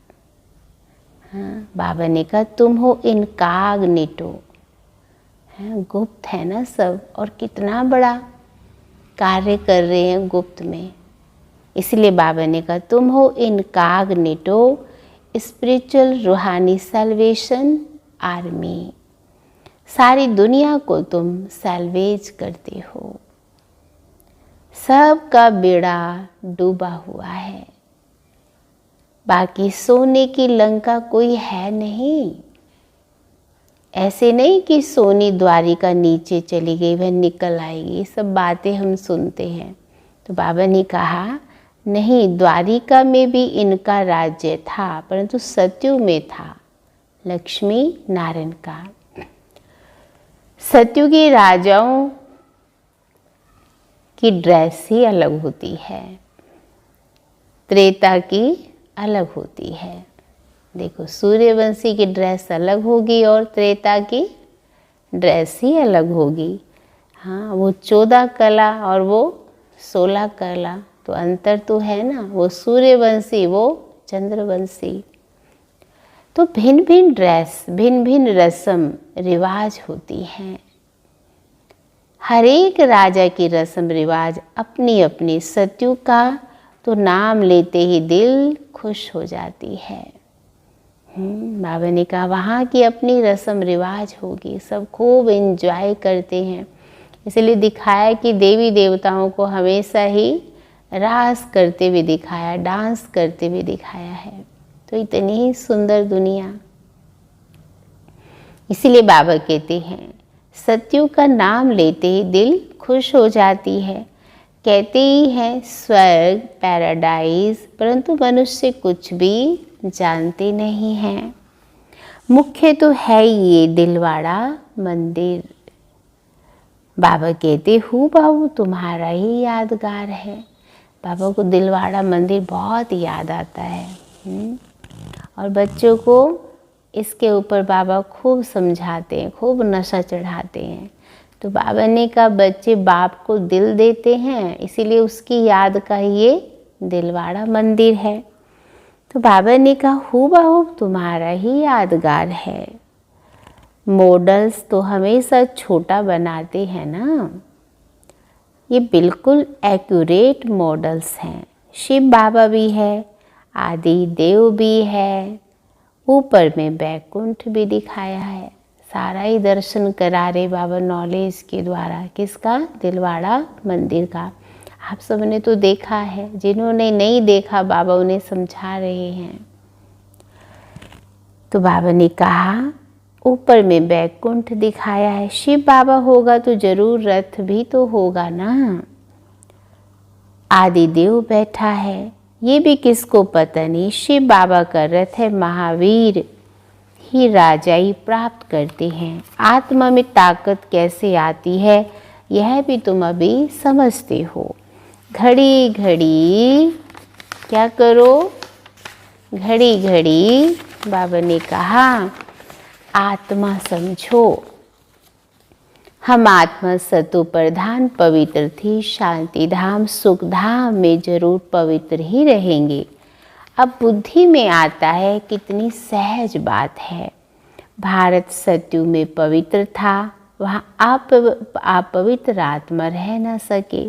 हाँ, बाबा ने कहा तुम हो इनकॉग्निटो। गुप्त है ना सब, और कितना बड़ा कार्य कर रहे हैं गुप्त में। इसलिए बाबा ने कहा तुम हो इनकॉग्निटो स्पिरिचुअल रूहानी सैल्वेशन आर्मी। सारी दुनिया को तुम सैल्वेज करते हो। सबका बेड़ा डूबा हुआ है। बाकी सोने की लंका कोई है नहीं। ऐसे नहीं कि सोनी द्वारिका नीचे चली गई वह निकल आएगी। ये सब बातें हम सुनते हैं। तो बाबा ने कहा नहीं, द्वारिका में भी इनका राज्य था, परंतु सतयुग में था लक्ष्मी नारायण का। सतयुगी राजाओं की ड्रेस ही अलग होती है, त्रेता की अलग होती है। देखो सूर्यवंशी की ड्रेस अलग होगी और त्रेता की ड्रेस ही अलग होगी। हाँ, वो 14 कला और वो 16 कला, तो अंतर तो है ना। वो सूर्यवंशी, वो चंद्रवंशी। तो भिन्न भिन्न ड्रेस, भिन्न भिन्न रस्म रिवाज होती हैं। हर एक राजा की रस्म रिवाज अपनी अपनी। सतयुग का तो नाम लेते ही दिल खुश हो जाती है। बाबा ने कहा वहाँ की अपनी रस्म रिवाज होगी, सब खूब एंजॉय करते हैं। इसलिए दिखाया कि देवी देवताओं को हमेशा ही रास करते हुए दिखाया, डांस करते हुए दिखाया है। तो इतनी ही सुंदर दुनिया। इसीलिए बाबा कहते हैं सतयुग का नाम लेते ही दिल खुश हो जाती है। कहते ही हैं स्वर्ग, पैराडाइज, परंतु मनुष्य कुछ भी जानते नहीं हैं। मुख्य तो है ये दिलवाड़ा मंदिर। बाबा कहते हूबहू तुम्हारा ही यादगार है। बाबा को दिलवाड़ा मंदिर बहुत याद आता है। और बच्चों को इसके ऊपर बाबा खूब समझाते हैं, खूब नशा चढ़ाते हैं। तो बाबा ने कहा बच्चे बाप को दिल देते हैं, इसीलिए उसकी याद का ये दिलवाड़ा मंदिर है। तो बाबा ने कहा हूबहू तुम्हारा ही यादगार है। मॉडल्स तो हमेशा छोटा बनाते हैं ना, ये बिल्कुल एक्यूरेट मॉडल्स हैं। शिव बाबा भी है, आदि देव भी है, ऊपर में बैकुंठ भी दिखाया है। सारा ही दर्शन करा रहे बाबा नॉलेज के द्वारा। किसका? दिलवाड़ा मंदिर का। आप सबने तो देखा है, जिन्होंने नहीं देखा बाबा उन्हें समझा रहे हैं। तो बाबा ने कहा ऊपर में बैकुंठ दिखाया है। शिव बाबा होगा तो जरूर रथ भी तो होगा ना। आदि देव बैठा है, ये भी किसको पता नहीं। शिव बाबा का रथ है, महावीर ही राजाई प्राप्त करते हैं। आत्मा में ताकत कैसे आती है यह भी तुम अभी समझते हो। घड़ी घड़ी क्या करो? घड़ी घड़ी बाबा ने कहा आत्मा समझो। हम आत्मा सतो प्रधान पवित्र थी, शांति धाम सुख धाम में जरूर पवित्र ही रहेंगे। अब बुद्धि में आता है कितनी सहज बात है। भारत सत्यु में पवित्र था, वहाँ आप पवित्र आत्मा रह न सके।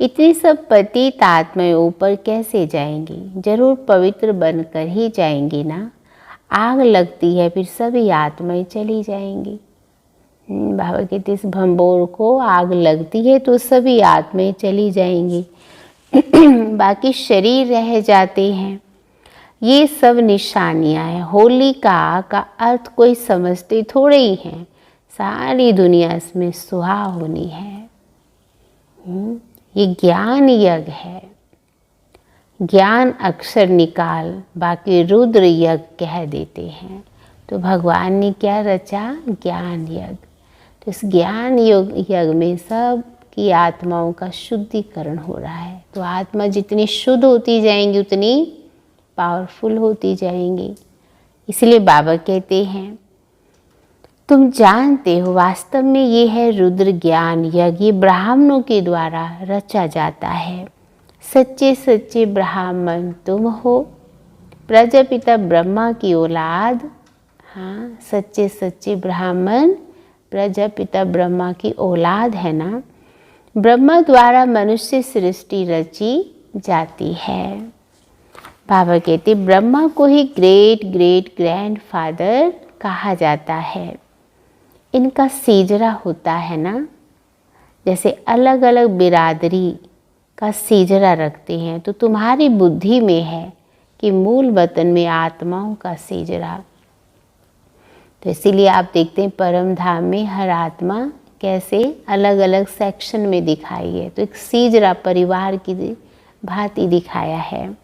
इतनी सब पतित आत्माएं ऊपर कैसे जाएंगी? जरूर पवित्र बनकर ही जाएंगी ना। आग लगती है फिर सभी आत्माएं चली जाएंगी। बाबा कहते इस भंबोर को आग लगती है तो सभी आत्माएं चली जाएंगी, बाकी शरीर रह जाते हैं। ये सब निशानियां हैं। होलिका का अर्थ कोई समझते थोड़े ही हैं। सारी दुनिया इसमें सुहा होनी है। ये ज्ञान यज्ञ है। ज्ञान अक्षर निकाल, बाकी रुद्र यज्ञ कह देते हैं। तो भगवान ने क्या रचा? ज्ञान यज्ञ। तो इस ज्ञान यज्ञ में सब की आत्माओं का शुद्धिकरण हो रहा है। तो आत्मा जितनी शुद्ध होती जाएंगी उतनी पावरफुल होती जाएंगी। इसलिए बाबा कहते हैं तुम जानते हो वास्तव में ये है रुद्र ज्ञान यज्ञ। ये ब्राह्मणों के द्वारा रचा जाता है। सच्चे सच्चे ब्राह्मण तुम हो, प्रजापिता ब्रह्मा की औलाद। हाँ, सच्चे सच्चे ब्राह्मण प्रजापिता ब्रह्मा की औलाद है ना। ब्रह्मा द्वारा मनुष्य सृष्टि रची जाती है। बाबा कहते ब्रह्मा को ही ग्रेट ग्रेट ग्रैंड फादर कहा जाता है। इनका सीजरा होता है ना। जैसे अलग अलग बिरादरी का सीजरा रखते हैं, तो तुम्हारी बुद्धि में है कि मूल वतन में आत्माओं का सीजरा। तो इसीलिए आप देखते हैं परम धाम में हर आत्मा कैसे अलग अलग सेक्शन में दिखाई है। तो एक सीजरा परिवार की भांति दिखाया है।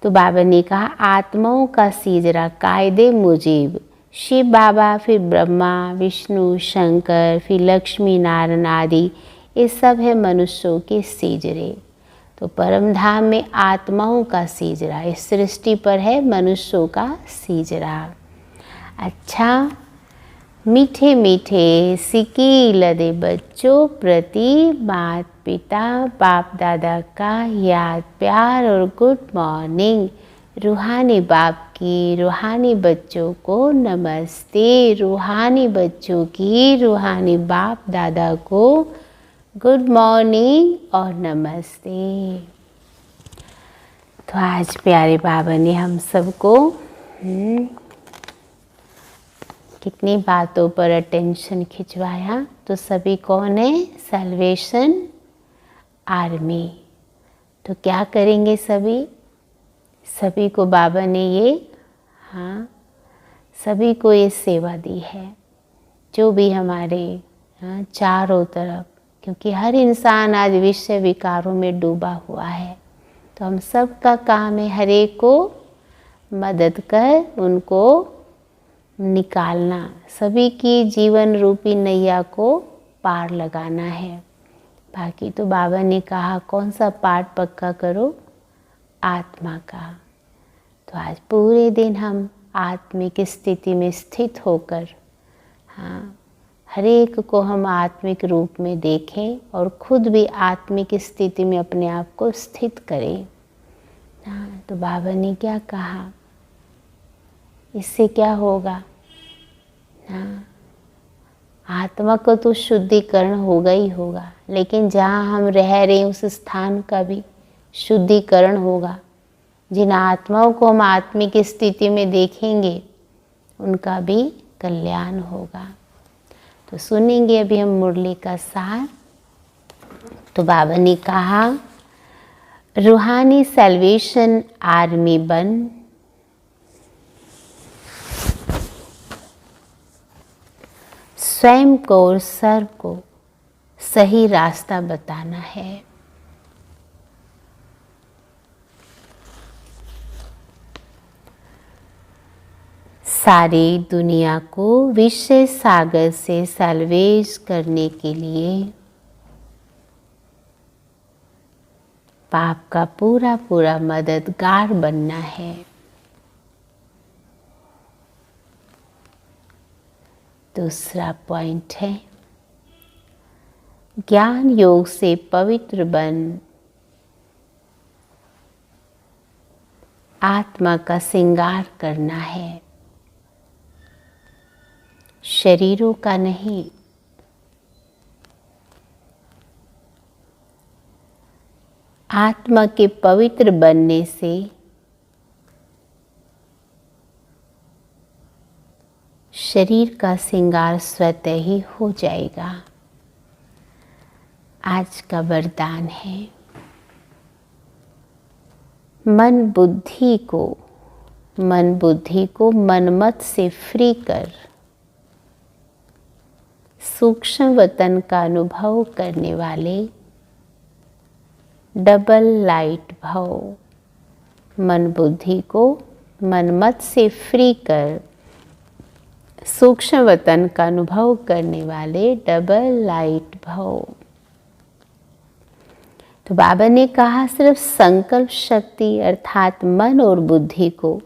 तो बाबा ने कहा आत्माओं का सीजरा कायदे मुजीब शिव बाबा, फिर ब्रह्मा विष्णु शंकर, फिर लक्ष्मी नारायण आदि, ये सब है मनुष्यों के सीजरे। तो परम धाम में आत्माओं का सीजरा, इस सृष्टि पर है मनुष्यों का सीजरा। अच्छा, मीठे मीठे सिकी लदे बच्चों प्रति माता पिता बाप दादा का याद प्यार और गुड मॉर्निंग। रूहानी बाप की रूहानी बच्चों को नमस्ते। रूहानी बच्चों की रूहानी बाप दादा को गुड मॉर्निंग और नमस्ते। तो आज प्यारे बाबा ने हम सबको कितनी बातों पर अटेंशन खिंचवाया। तो सभी कौन है? Salvation army. तो क्या करेंगे सभी? सभी को बाबा ने ये सभी को ये सेवा दी है। जो भी हमारे चारों तरफ क्योंकि हर इंसान आज विषय विकारों में डूबा हुआ है। तो हम सब का काम है हर एक को मदद कर उनको निकालना, सभी की जीवन रूपी नैया को पार लगाना है। बाकी तो बाबा ने कहा कौन सा पाठ पक्का करो, आत्मा का। तो आज पूरे दिन हम आत्मिक स्थिति में स्थित होकर, हाँ, हर एक को हम आत्मिक रूप में देखें और खुद भी आत्मिक स्थिति में अपने आप को स्थित करें। हाँ, तो बाबा ने क्या कहा, इससे क्या होगा? हाँ, आत्मा को तो शुद्धिकरण होगा ही होगा, लेकिन जहाँ हम रह रहे हैं उस स्थान का भी शुद्धिकरण होगा। जिन आत्माओं को हम आत्मिक स्थिति में देखेंगे उनका भी कल्याण होगा। तो सुनेंगे अभी हम मुरली का सार। तो बाबा ने कहा, रूहानी सैल्वेशन आर्मी बन, स्वयं को और सर्व को सही रास्ता बताना है। सारी दुनिया को विषय सागर से सैल्वेज करने के लिए पाप का पूरा पूरा मददगार बनना है। दूसरा पॉइंट है, ज्ञान योग से पवित्र बन, आत्मा का श्रृंगार करना है, शरीरों का नहीं। आत्मा के पवित्र बनने से शरीर का श्रृंगार स्वतः ही हो जाएगा। आज का वरदान है, मन बुद्धि को मनमत से फ्री कर सूक्ष्म वतन का अनुभव करने वाले डबल लाइट भव। मन बुद्धि को मनमत से फ्री कर सूक्ष्म वतन का अनुभव करने वाले डबल लाइट भव। तो बाबा ने कहा, सिर्फ संकल्प शक्ति अर्थात मन और बुद्धि को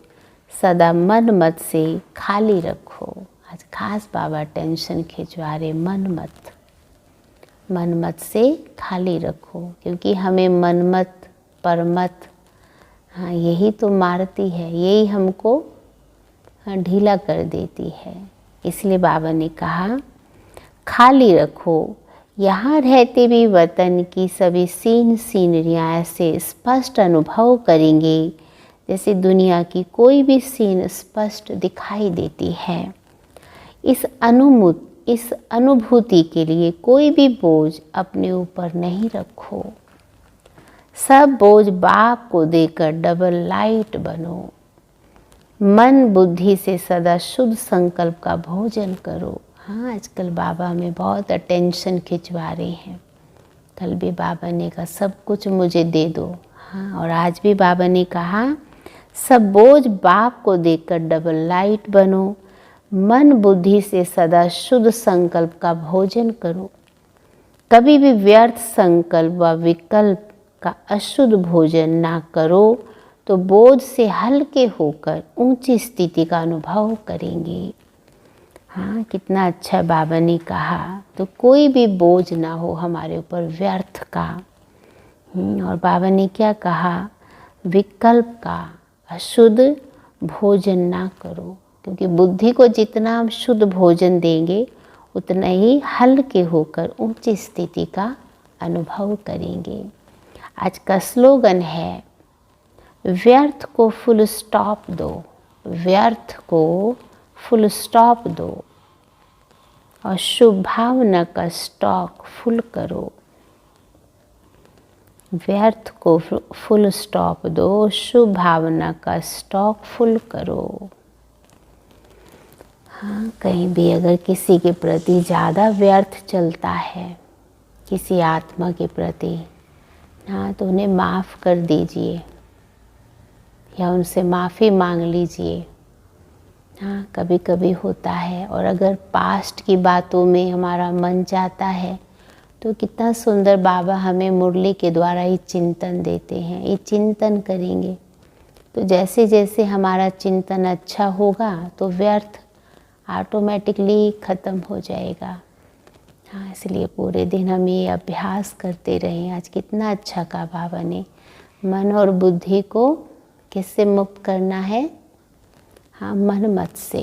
सदा मन मत से खाली रखो। आज खास बाबा टेंशन खिंचवा रहे, मन मत से खाली रखो, क्योंकि हमें मनमत परमत, हाँ, यही तो मारती है, यही हमको ढीला कर देती है। इसलिए बाबा ने कहा खाली रखो। यहाँ रहते भी वतन की सभी सीनरियाँ ऐसे स्पष्ट अनुभव करेंगे जैसे दुनिया की कोई भी सीन स्पष्ट दिखाई देती है। इस अनुभूति के लिए कोई भी बोझ अपने ऊपर नहीं रखो। सब बोझ बाप को देकर डबल लाइट बनो। मन बुद्धि से सदा शुद्ध संकल्प का भोजन करो। हाँ, आजकल बाबा में बहुत अटेंशन खिंचवा रहे हैं। कल भी बाबा ने कहा सब कुछ मुझे दे दो। हाँ, और आज भी बाबा ने कहा सब बोझ बाप को देकर डबल लाइट बनो। मन बुद्धि से सदा शुद्ध संकल्प का भोजन करो। कभी भी व्यर्थ संकल्प व विकल्प का अशुद्ध भोजन ना करो, तो बोझ से हल्के होकर ऊंची स्थिति का अनुभव करेंगे। हाँ, कितना अच्छा बाबा ने कहा। तो कोई भी बोझ ना हो हमारे ऊपर व्यर्थ का। और बाबा ने क्या कहा, विकल्प का अशुद्ध भोजन ना करो, क्योंकि बुद्धि को जितना हम शुद्ध भोजन देंगे उतना ही हल्के होकर ऊंची स्थिति का अनुभव करेंगे। आज का स्लोगन है, व्यर्थ को फुल स्टॉप दो, व्यर्थ को फुल स्टॉप दो और शुभ भावना का स्टॉक फुल करो। व्यर्थ को फुल स्टॉप दो, शुभ भावना का स्टॉक फुल करो। हाँ, कहीं भी अगर किसी के प्रति ज़्यादा व्यर्थ चलता है किसी आत्मा के प्रति, हाँ, तो उन्हें माफ़ कर दीजिए या उनसे माफ़ी मांग लीजिए। हाँ, कभी कभी होता है। और अगर पास्ट की बातों में हमारा मन जाता है तो कितना सुंदर बाबा हमें मुरली के द्वारा ये चिंतन देते हैं। ये चिंतन करेंगे तो जैसे जैसे हमारा चिंतन अच्छा होगा तो व्यर्थ ऑटोमेटिकली ख़त्म हो जाएगा। हाँ, इसलिए पूरे दिन हम ये अभ्यास करते रहें। आज कितना अच्छा कहा बाबा ने, मन और बुद्धि को किससे मुक्त करना है? हाँ, मन मत से।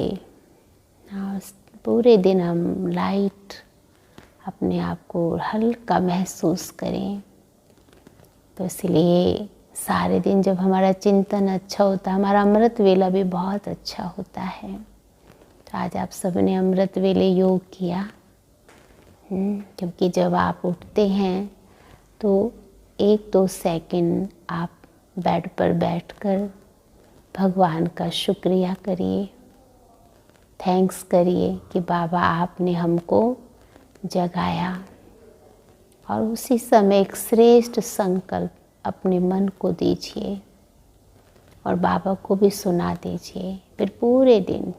हाँ, पूरे दिन हम लाइट अपने आप को हल्का महसूस करें। तो इसलिए सारे दिन जब हमारा चिंतन अच्छा होता है, हमारा अमृत वेला भी बहुत अच्छा होता है। तो आज आप सबने अमृत वेले योग किया, क्योंकि जब आप उठते हैं तो 1-2 सेकंड आप बेड पर बैठकर भगवान का शुक्रिया करिए, थैंक्स करिए कि बाबा आपने हमको जगाया। और उसी समय एक श्रेष्ठ संकल्प अपने मन को दीजिए और बाबा को भी सुना दीजिए। फिर पूरे दिन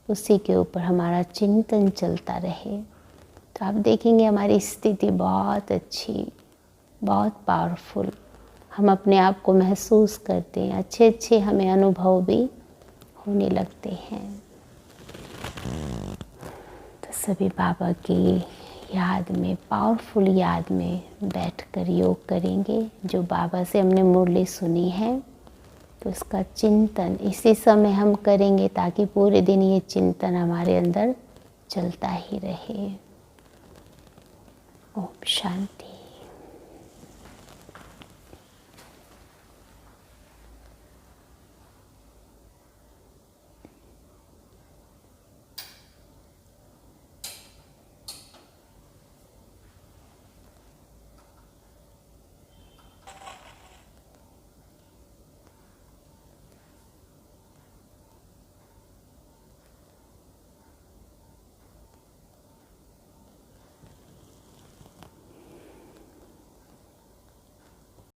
उसी के ऊपर हमारा चिंतन चलता रहे तो आप देखेंगे हमारी स्थिति बहुत अच्छी, बहुत पावरफुल हम अपने आप को महसूस करते हैं। अच्छे अच्छे हमें अनुभव भी होने लगते हैं। तो सभी बाबा की याद में, पावरफुल याद में बैठकर योग करेंगे। जो बाबा से हमने मुरली सुनी है तो उसका चिंतन इसी समय हम करेंगे ताकि पूरे दिन ये चिंतन हमारे अंदर चलता ही रहे। ओम शांति।